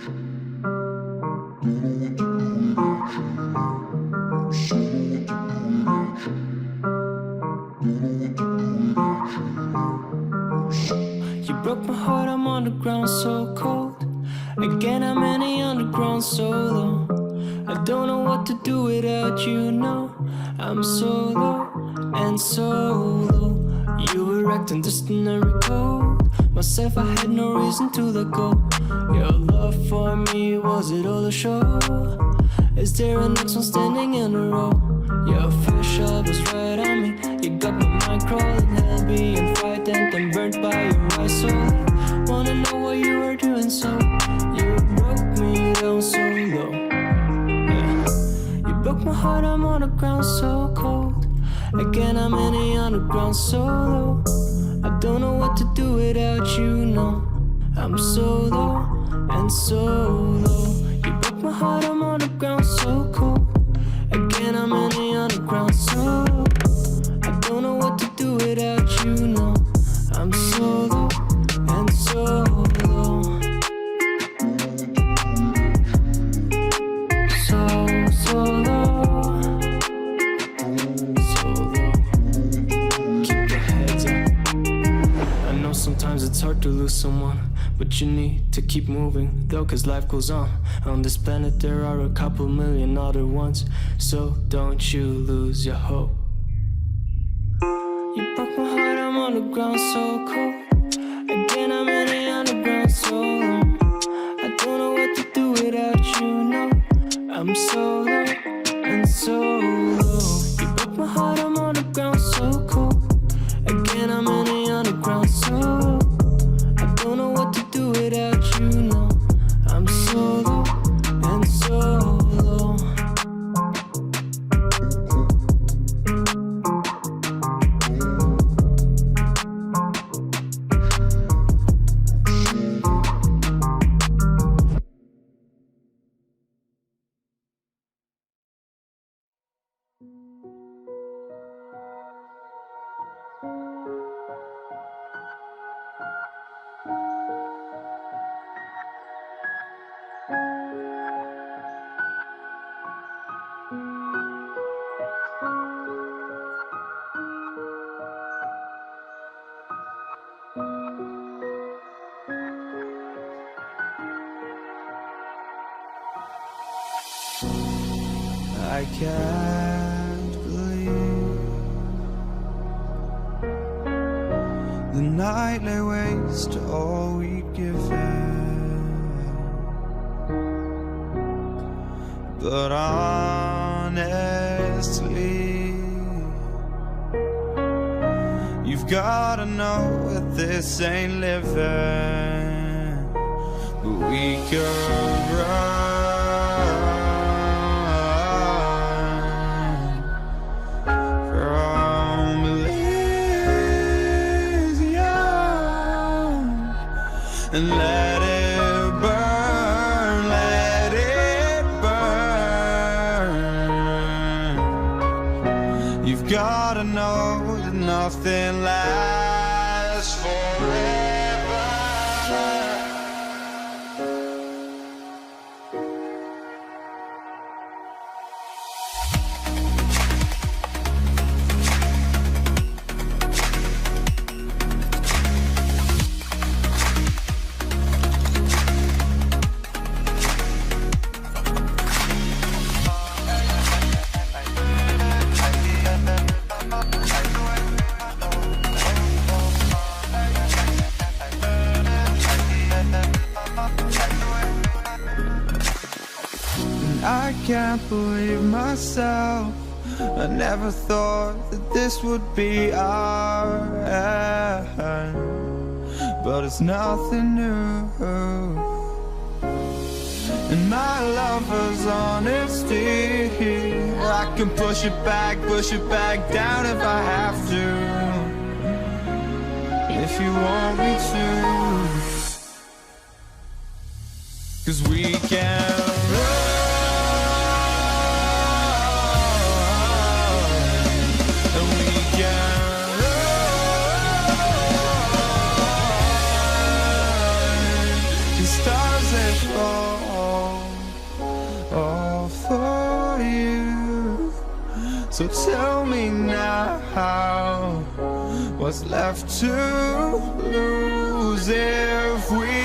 You broke my heart, I'm on the ground so cold. Again I'm in the underground solo. I don't know what to do without you, no. I'm solo and solo. You were acting distant and recalled myself, I had no reason to let go. Your love for me, was it all a show? Is there a next one standing in a row? Your first shot was right on me. You got my mind crawling, hell being frightened and burnt by your eyes. So wanna know what you were doing, so you broke me down so low. Yeah. You broke my heart, I'm on the ground so cold. Again I'm in the underground solo. I don't know what to do without you, no. I'm solo and solo. You broke my heart, I'm on the ground so cold. Again I'm in the underground solo. I don't know what to do without you, no. I'm solo and solo. Solo. Sometimes it's hard to lose someone, but you need to keep moving though, cause life goes on. On this planet there are a couple million other ones, so don't you lose your hope. You broke my heart, I'm on the ground so cold. Again I'm in the underground solo. I don't know what to do without you, no. I'm solo and solo. You broke my heart, I'm on the ground so cold. Again I'm in the underground solo. I don't know what to do without you, no. I'm solo and solo. I can't believe the night lay waste to all we'd given, but honestly, you've gotta know that this ain't living, but we could run and let it burn, let it burn. You've gotta know that nothing lasts forever. I can't believe myself. I never thought that this would be our end, but it's nothing new. And my lover's honesty, I can push it back down if I have to, if you want me to. 'Cause we can run. the stars that fall, all for you. So tell me now, what's left to lose if we